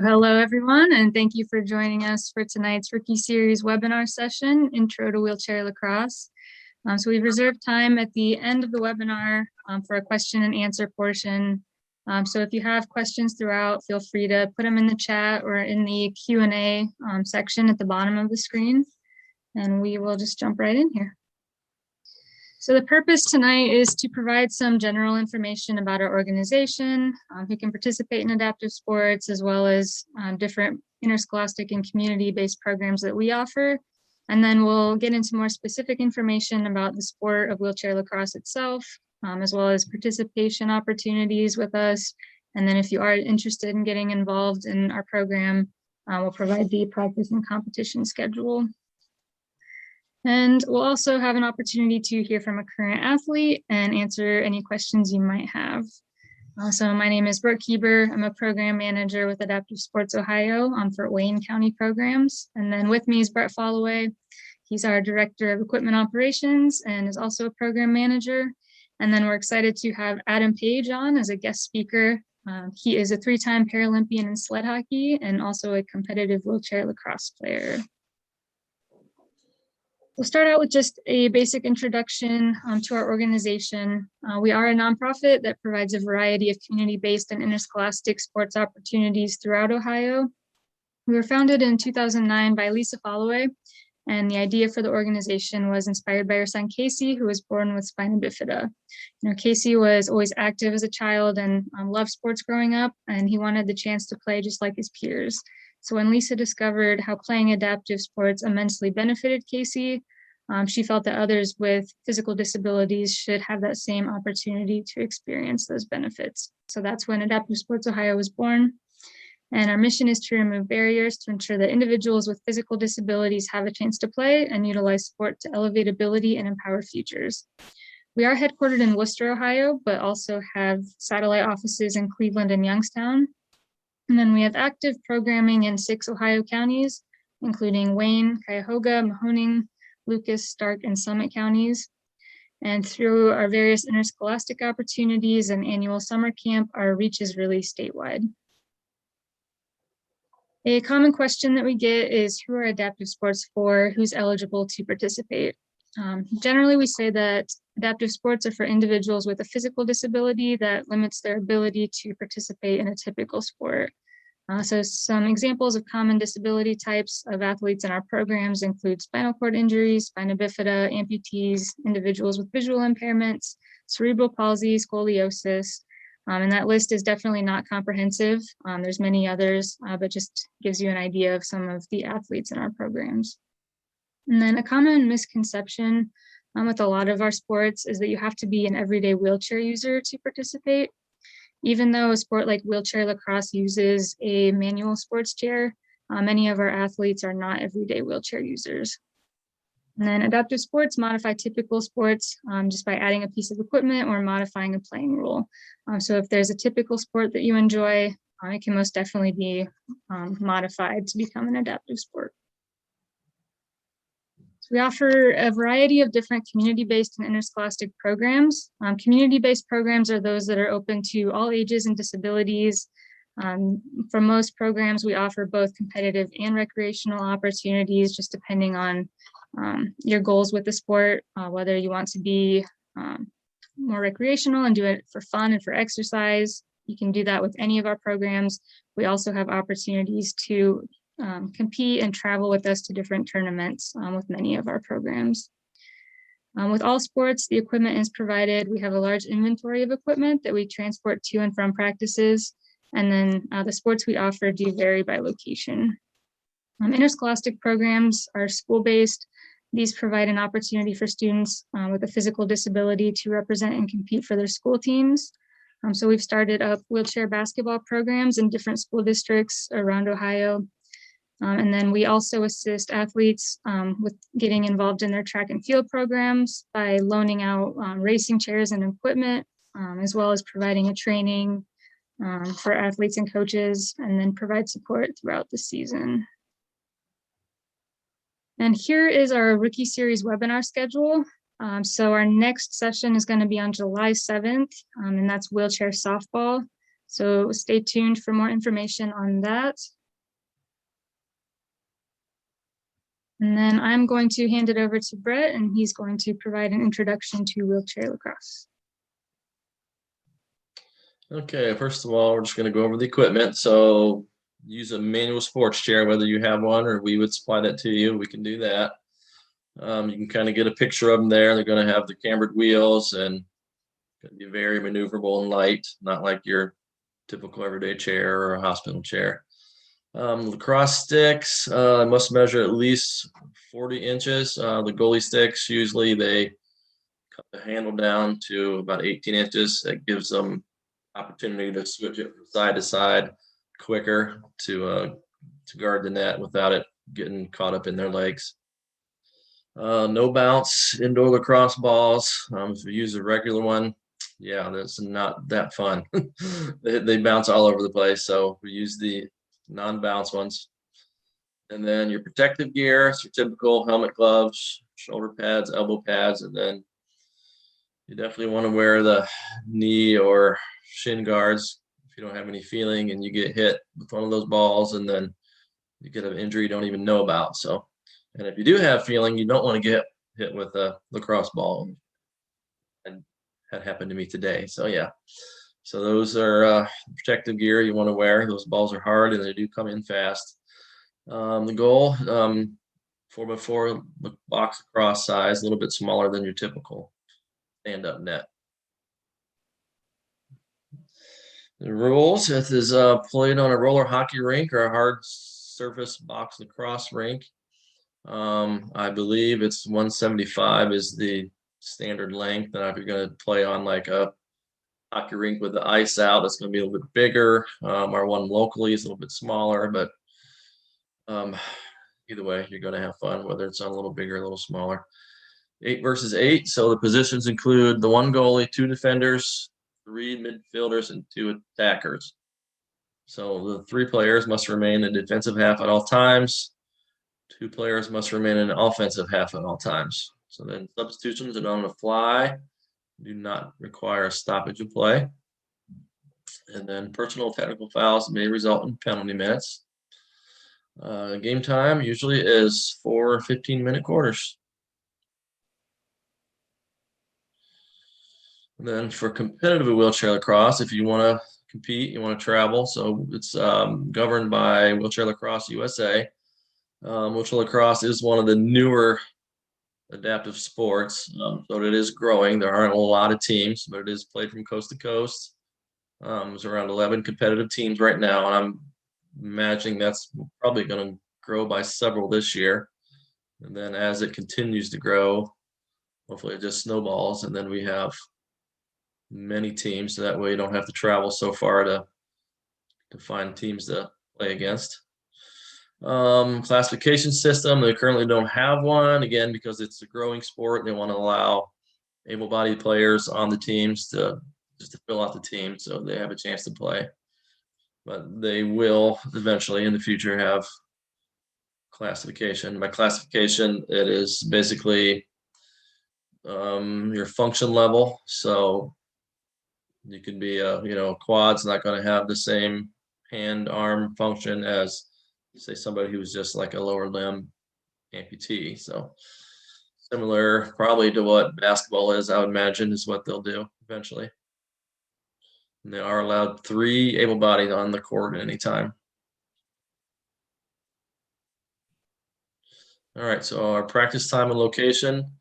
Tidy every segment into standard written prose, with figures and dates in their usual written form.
Hello, everyone, and thank you for joining us for tonight's Rookie Series webinar session, Intro to Wheelchair Lacrosse. So we've reserved time at the end of the webinar for a question and answer portion. So if you have questions throughout, feel free to put them in the chat or in the Q&A section at the bottom of the screen, and we will just jump right in here. So the purpose tonight is to provide some general information about our organization, who can participate in adaptive sports, as well as different interscholastic and community-based programs that we offer. And then we'll get into more specific information about the sport of wheelchair lacrosse itself, as well as participation opportunities with us. And then if you are interested in getting involved in our program, we'll provide the practice and competition schedule. And we'll also have an opportunity to hear from a current athlete and answer any questions you might have. So my name is Brooke Keeber. I'm a program manager with Adaptive Sports Ohio for Wayne County programs. And then with me is Brett Followay. He's our director of equipment operations and is also a program manager. And then we're excited to have Adam Page on as a guest speaker. He is a three-time Paralympian in sled hockey and also a competitive wheelchair lacrosse player. We'll start out with just a basic introduction to our organization. We are a nonprofit that provides a variety of community-based and interscholastic sports opportunities throughout Ohio. We were founded in 2009 by Lisa Followay, and the idea for the organization was inspired by her son Casey, who was born with spina bifida. Casey was always active as a child and loved sports growing up, and he wanted the chance to play just like his peers. So when Lisa discovered how playing adaptive sports immensely benefited Casey, she felt that others with physical disabilities should have that same opportunity to experience those benefits. So that's when Adaptive Sports Ohio was born. And our mission is to remove barriers to ensure that individuals with physical disabilities have a chance to play and utilize sport to elevate ability and empower futures. We are headquartered in Worcester, Ohio, but also have satellite offices in Cleveland and Youngstown. And then we have active programming in 6 Ohio counties, including Wayne, Cuyahoga, Mahoning, Lucas, Stark, and Summit counties. And through our various interscholastic opportunities and annual summer camp, our reach is really statewide. A common question that we get is, who are adaptive sports for? Who's eligible to participate? Generally, we say that adaptive sports are for individuals with a physical disability that limits their ability to participate in a typical sport. So some examples of common disability types of athletes in our programs include spinal cord injuries, spina bifida, amputees, individuals with visual impairments, cerebral palsy, scoliosis, and that list is definitely not comprehensive. There's many others, but just gives you an idea of some of the athletes in our programs. And then a common misconception with a lot of our sports is that you have to be an everyday wheelchair user to participate. Even though a sport like wheelchair lacrosse uses a manual sports chair, many of our athletes are not everyday wheelchair users. And then adaptive sports modify typical sports just by adding a piece of equipment or modifying a playing rule. So if there's a typical sport that you enjoy, it can most definitely be modified to become an adaptive sport. We offer a variety of different community-based and interscholastic programs. Community-based programs are those that are open to all ages and disabilities. For most programs, we offer both competitive and recreational opportunities, just depending on your goals with the sport, whether you want to be more recreational and do it for fun and for exercise. You can do that with any of our programs. We also have opportunities to compete and travel with us to different tournaments with many of our programs. With all sports, the equipment is provided. We have a large inventory of equipment that we transport to and from practices. And then the sports we offer do vary by location. Interscholastic programs are school-based. These provide an opportunity for students with a physical disability to represent and compete for their school teams. So we've started up wheelchair basketball programs in different school districts around Ohio. And then we also assist athletes with getting involved in their track and field programs by loaning out racing chairs and equipment, as well as providing a training for athletes and coaches, and then provide support throughout the season. And here is our Rookie Series webinar schedule. So our next session is going to be on July 7th, and that's wheelchair softball. So stay tuned for more information on that. And then I'm going to hand it over to Brett, and he's going to provide an introduction to wheelchair lacrosse. Okay, first of all, we're just going to go over the equipment. So use a manual sports chair, whether you have one or we would supply that to you. We can do that. You can kind of get a picture of them there. They're going to have the cambered wheels and going to be very maneuverable and light, not like your typical everyday chair or a hospital chair. Lacrosse sticks must measure at least 40 inches. The goalie sticks, usually they cut the handle down to about 18 inches. That gives them opportunity to switch it from side to side quicker to guard the net without it getting caught up in their legs. No bounce indoor lacrosse balls. If you use a regular one, yeah, that's not that fun. they bounce all over the place. So we use the non-bounce ones. And then your protective gear, it's your typical helmet, gloves, shoulder pads, elbow pads, and then you definitely want to wear the knee or shin guards if you don't have any feeling and you get hit with one of those balls and then you get an injury you don't even know about. So, and if you do have feeling, you don't want to get hit with a lacrosse ball. And that happened to me today. So yeah. So those are protective gear you want to wear. Those balls are hard and they do come in fast. The goal, 4x4 box lacrosse size, a little bit smaller than your typical stand-up net. The rules, it is played on a roller hockey rink or a hard surface box lacrosse rink. I believe it's 175 is the standard length. And if you're going to play on like a hockey rink with the ice out, it's going to be a little bit bigger. Our one locally is a little bit smaller, but either way, you're going to have fun, whether it's on a little bigger, a little smaller. 8 versus 8. So the positions include the one goalie, 2 defenders, 3 midfielders, and 2 attackers. So the 3 players must remain in the defensive half at all times. 2 players must remain in the offensive half at all times. So then substitutions are done on the fly, do not require a stoppage of play. And then personal technical fouls may result in penalty minutes. Game time usually is 4 15-minute quarters. And then for competitive wheelchair lacrosse, if you want to compete, you want to travel, so it's governed by Wheelchair Lacrosse USA. Wheelchair lacrosse is one of the newer adaptive sports, so it is growing. There aren't a lot of teams, but it is played from coast to coast. There's around 11 competitive teams right now, and I'm imagining that's probably going to grow by several this year. And then as it continues to grow, hopefully it just snowballs, and then we have many teams, so that way you don't have to travel so far to find teams to play against. Classification system, they currently don't have one, again, because it's a growing sport. They want to allow able-bodied players on the teams to just to fill out the team so they have a chance to play. But they will eventually in the future have classification. By classification, it is basically your function level. So you could be quad's not going to have the same hand arm function as say somebody who's just like a lower limb amputee. So similar probably to what basketball is, I would imagine, is what they'll do eventually. And they are allowed 3 able-bodied on the court at any time. All right, so our practice time and location,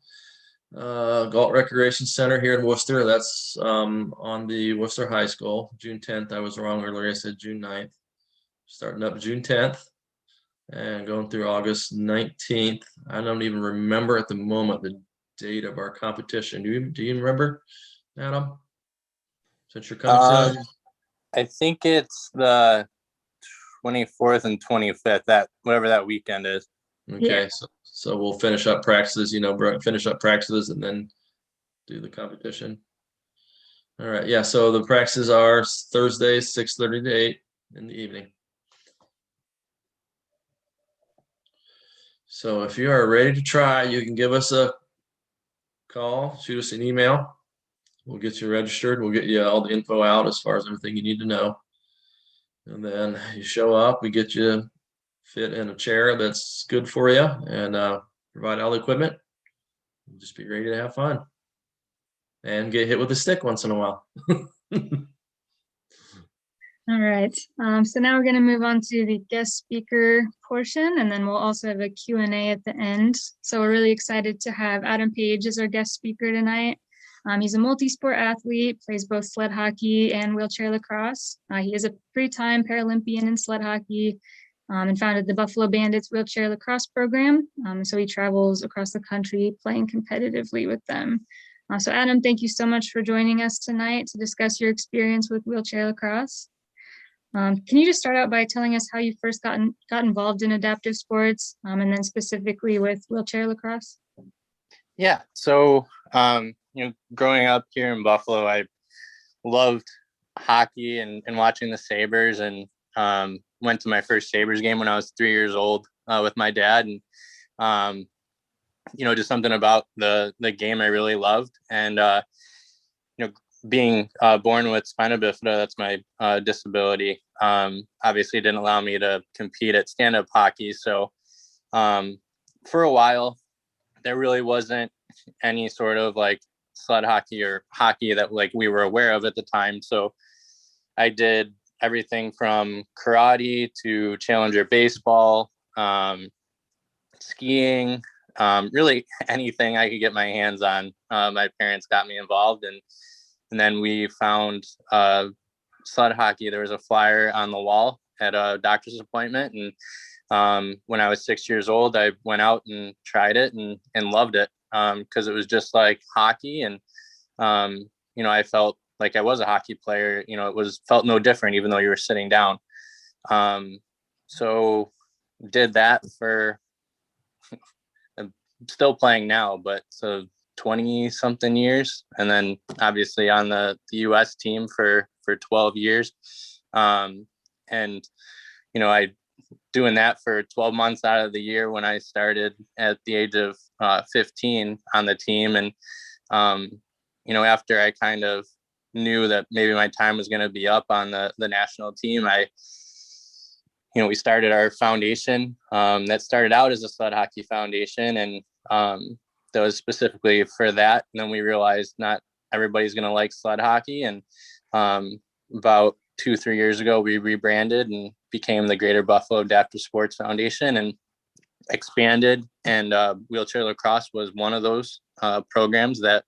Galt Recreation Center here in Worcester. That's on the Worcester High School. June 10th. I was wrong earlier. I said June 9th. Starting up June 10th and going through August 19th. I don't even remember at the moment the date of our competition. Do you remember, Adam? Since you're coming soon? I think it's the 24th and 25th, that whatever that weekend is. Okay, Yeah. so we'll finish up practices, finish up practices and then do the competition. All right, yeah, so the practices are Thursdays, 6:30 to 8 in the evening. So if you are ready to try, you can give us a call, shoot us an email. We'll get you registered. We'll get you all the info out as far as everything you need to know. And then you show up, we get you fit in a chair that's good for you and provide all the equipment. Just be ready to have fun and get hit with a stick once in a while. All right, so now we're going to move on to the guest speaker portion, and then we'll also have a Q&A at the end. So we're really excited to have Adam Page as our guest speaker tonight. He's a multi-sport athlete, plays both sled hockey and wheelchair lacrosse. He is a three-time Paralympian in sled hockey and founded the Buffalo Bandits wheelchair lacrosse program. So he travels across the country playing competitively with them. So Adam, thank you so much for joining us tonight to discuss your experience with wheelchair lacrosse. Can you just start out by telling us how you first got involved in adaptive sports and then specifically with wheelchair lacrosse? Yeah. So, growing up here in Buffalo, I loved hockey and watching the Sabres, and went to my first Sabres game when I was 3 years old with my dad. And, just something about the game I really loved. And, being born with spina bifida, that's my disability, obviously didn't allow me to compete at stand-up hockey. So for a while, there really wasn't any sort of like sled hockey or hockey that like we were aware of at the time. So I did everything from karate to challenger baseball, skiing, really anything I could get my hands on. My parents got me involved, and then we found sled hockey. There was a flyer on the wall at a doctor's appointment, and when I was 6 years old, I went out and tried it and loved it, because it was just like hockey. And I felt like I was a hockey player. It felt no different, even though you were sitting down. So did that for, I'm still playing now, but so 20 something years. And then obviously on the US team for 12 years. And, I doing that for 12 months out of the year when I started at the age of 15 on the team. And, after I kind of knew that maybe my time was going to be up on the national team, we started our foundation that started out as a sled hockey foundation. And that was specifically for that. And then we realized not everybody's going to like sled hockey. And about 2-3 years ago, we rebranded and became the Greater Buffalo Adaptive Sports Foundation and expanded. And wheelchair lacrosse was one of those programs that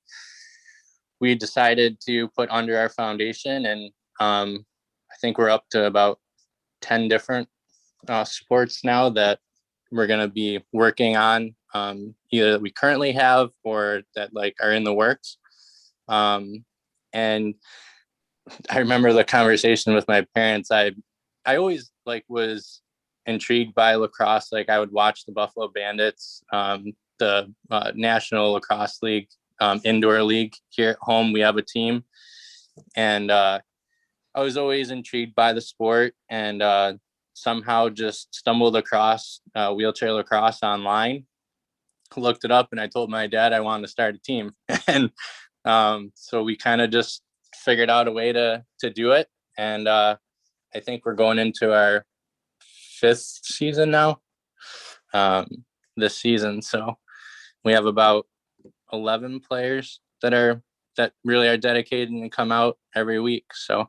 we decided to put under our foundation. And I think we're up to about 10 different sports now that we're going to be working on, either that we currently have or that like are in the works. And I remember the conversation with my parents. I always like was intrigued by lacrosse. Like I would watch the Buffalo Bandits, the National Lacrosse League, indoor league here at home. We have a team, and I was always intrigued by the sport, and somehow just stumbled across wheelchair lacrosse online, looked it up, and I told my dad I wanted to start a team. And so we kind of just figured out a way to do it. And I think we're going into our 5th season now, this season. So we have about 11 players that really are dedicated and come out every week. So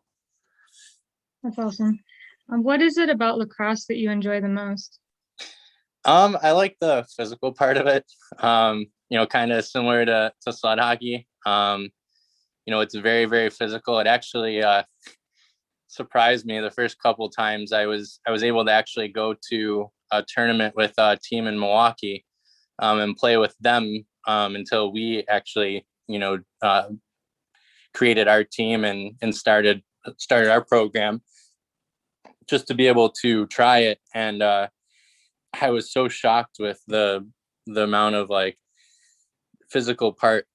That's awesome. What is it about lacrosse that you enjoy the most? I like the physical part of it. Kind of similar to sled hockey. It's very, very physical. It actually surprised me the first couple times I was able to actually go to a tournament with a team in Milwaukee and play with them until we actually, created our team and started our program, just to be able to try it. And I was so shocked with the amount of like physical part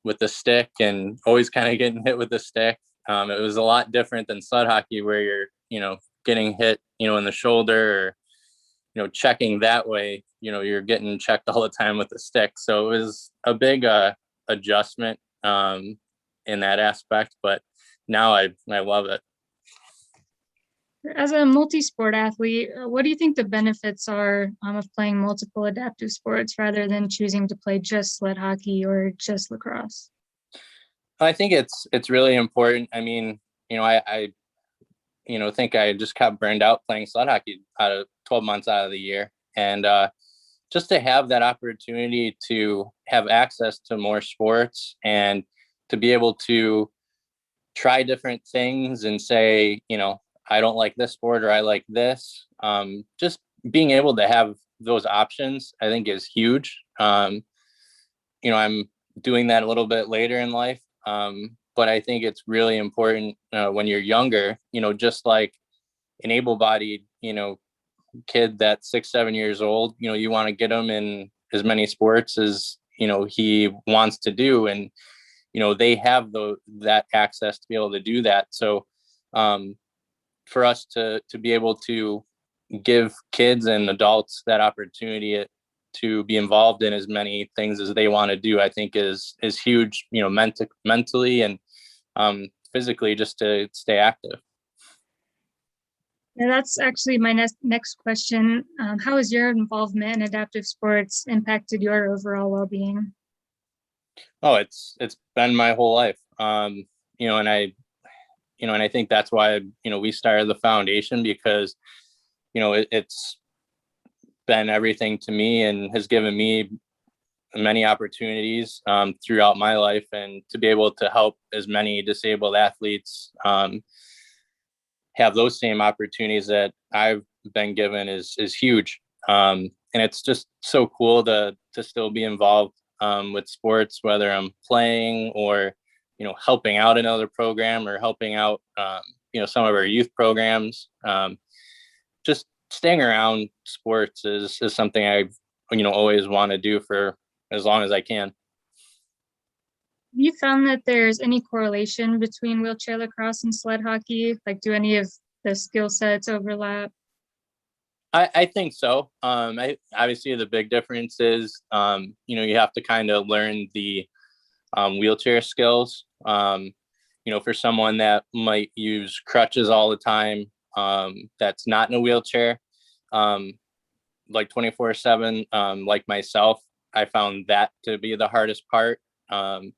with the stick, and always kind of getting hit with the stick. It was a lot different than sled hockey, where you're getting hit in the shoulder, or checking that way. You're getting checked all the time with the stick. So it was a big adjustment in that aspect, but now I love it. As a multi-sport athlete, what do you think the benefits are of playing multiple adaptive sports rather than choosing to play just sled hockey or just lacrosse? I think it's really important. I mean, I think I just got burned out playing sled hockey out of 12 months out of the year. And just to have that opportunity to have access to more sports and to be able to try different things and say, I don't like this sport or I like this. Just being able to have those options, I think, is huge. I'm doing that a little bit later in life. But I think it's really important when you're younger, just like an able-bodied, kid that's 6, 7 years old, you want to get him in as many sports as, he wants to do. And, they have that access to be able to do that. So for us to be able to give kids and adults that opportunity to be involved in as many things as they want to do, I think is huge, mentally and physically, just to stay active. Yeah, that's actually my next question. How has your involvement in adaptive sports impacted your overall well-being? Oh, it's been my whole life. And I think that's why, we started the foundation, because, it's been everything to me and has given me many opportunities throughout my life, and to be able to help as many disabled athletes have those same opportunities that I've been given is huge. And it's just so cool to still be involved with sports, whether I'm playing or, helping out another program or helping out, some of our youth programs. Just staying around sports is something I've, always want to do for as long as I can. Have you found that there's any correlation between wheelchair lacrosse and sled hockey? Like, do any of the skill sets overlap? I think so. Obviously the big difference is, you have to kind of learn the wheelchair skills. For someone that might use crutches all the time, that's not in a wheelchair, like 24/7, like myself, I found that to be the hardest part in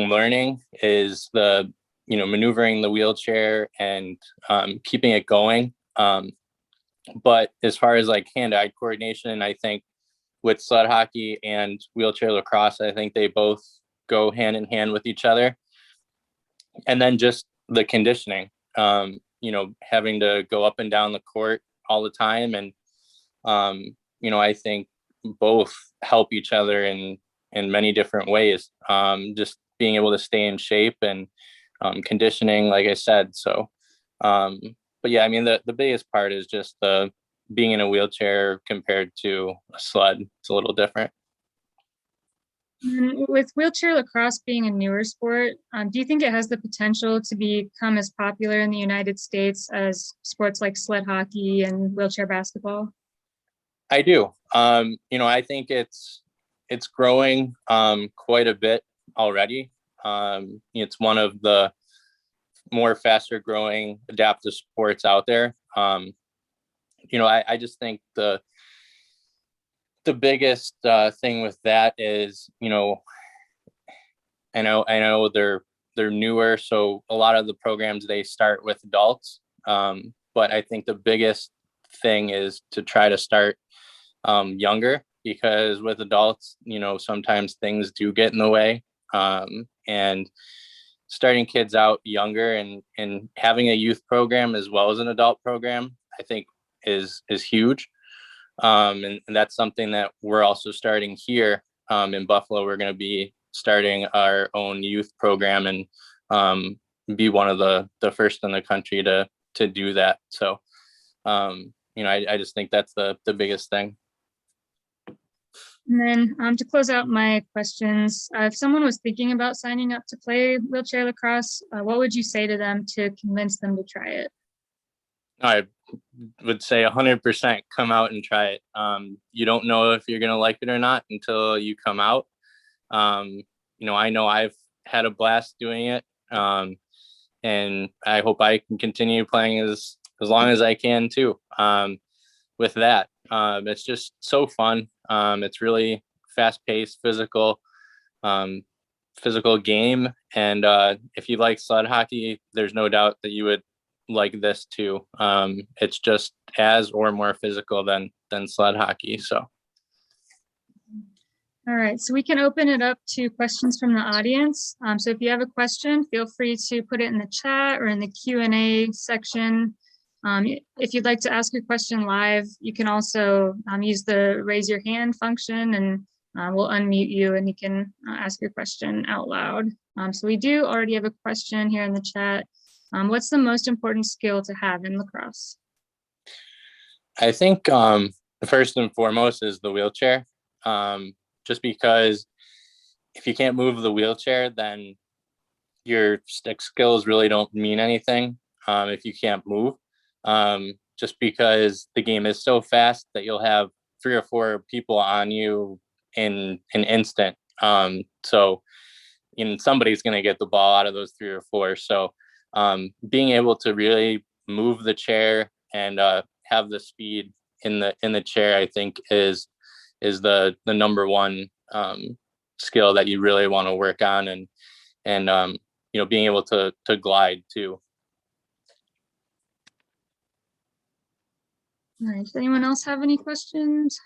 learning, is the, maneuvering the wheelchair and keeping it going. But as far as like hand-eye coordination, I think with sled hockey and wheelchair lacrosse, I think they both go hand in hand with each other. And then just the conditioning, having to go up and down the court all the time. And, I think both help each other in many different ways. Just being able to stay in shape and conditioning, like I said. So, but yeah, I mean, the biggest part is just the being in a wheelchair compared to a sled. It's a little different. With wheelchair lacrosse being a newer sport, do you think it has the potential to become as popular in the United States as sports like sled hockey and wheelchair basketball? I do. I think it's growing quite a bit already. It's one of the more faster growing adaptive sports out there. I just think the biggest thing with that is, I know they're newer, so a lot of the programs, they start with adults. But I think the biggest thing is to try to start younger, because with adults, sometimes things do get in the way. And starting kids out younger and having a youth program as well as an adult program, I think is huge. And that's something that we're also starting here in Buffalo. We're going to be starting our own youth program and be one of the first in the country to do that. So, I just think that's the biggest thing. And then to close out my questions, if someone was thinking about signing up to play wheelchair lacrosse, what would you say to them to convince them to try it? I would say 100% come out and try it. You don't know if you're going to like it or not until you come out. I know I've had a blast doing it. And I hope I can continue playing as long as I can too. With that, it's just so fun. It's really fast paced, physical game. And if you like sled hockey, there's no doubt that you would like this too. It's just as or more physical than sled hockey. So. All right, so we can open it up to questions from the audience. So if you have a question, feel free to put it in the chat or in the Q&A section. If you'd like to ask a question live, you can also use the raise your hand function, and we'll unmute you and you can ask your question out loud. So we do already have a question here in the chat. What's the most important skill to have in lacrosse? I think first and foremost is the wheelchair. Just because if you can't move the wheelchair, then your stick skills really don't mean anything if you can't move. Just because the game is so fast that you'll have 3 or 4 people on you in an instant. So somebody's going to get the ball out of those 3 or 4. So being able to really move the chair and have the speed in the chair, I think is the number one skill that you really want to work on, and being able to glide too. All right, does anyone else have any questions?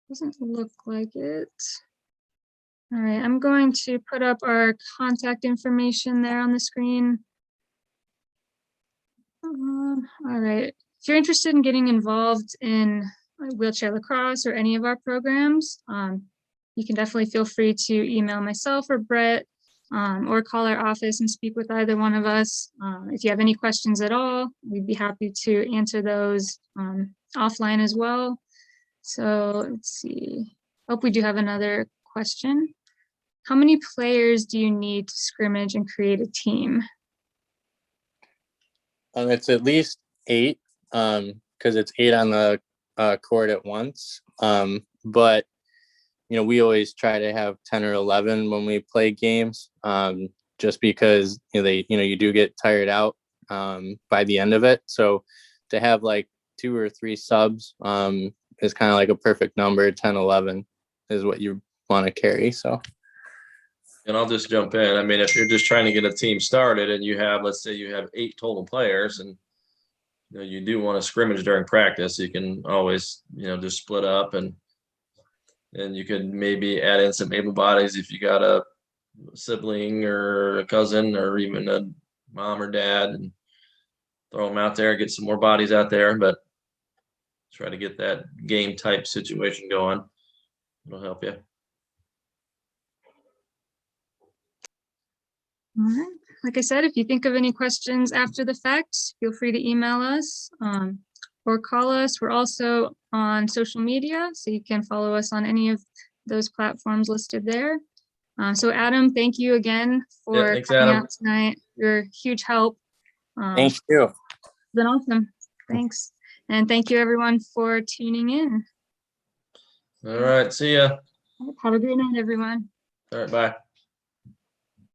Doesn't look like it. All right, I'm going to put up our contact information there on the screen. All right, if you're interested in getting involved in wheelchair lacrosse or any of our programs, you can definitely feel free to email myself or Brett, or call our office and speak with either one of us. If you have any questions at all, we'd be happy to answer those offline as well. So let's see. Oh, we do have another question. How many players do you need to scrimmage and create a team? It's at least 8, because it's 8 on the court at once. But we always try to have 10 or 11 when we play games, just because you do get tired out by the end of it. So to have like 2 or 3 subs is kind of like a perfect number. 10, 11 is what you want to carry. So. And I'll just jump in. I mean, if you're just trying to get a team started and you have, let's say you have 8 total players, and you do want to scrimmage during practice, you can always, just split up, and you could maybe add in some able bodies if you got a sibling or a cousin or even a mom or dad, and throw them out there, get some more bodies out there, but try to get that game type situation going. It'll help you. All right. Like I said, if you think of any questions after the fact, feel free to email us or call us. We're also on social media, so you can follow us on any of those platforms listed there. So Adam, thank you again for Thanks, coming Adam. out tonight. You're a huge help. Thank you. It's been awesome. Thanks. And thank you everyone for tuning in. All right. See ya. Have a great night, everyone. All right. Bye.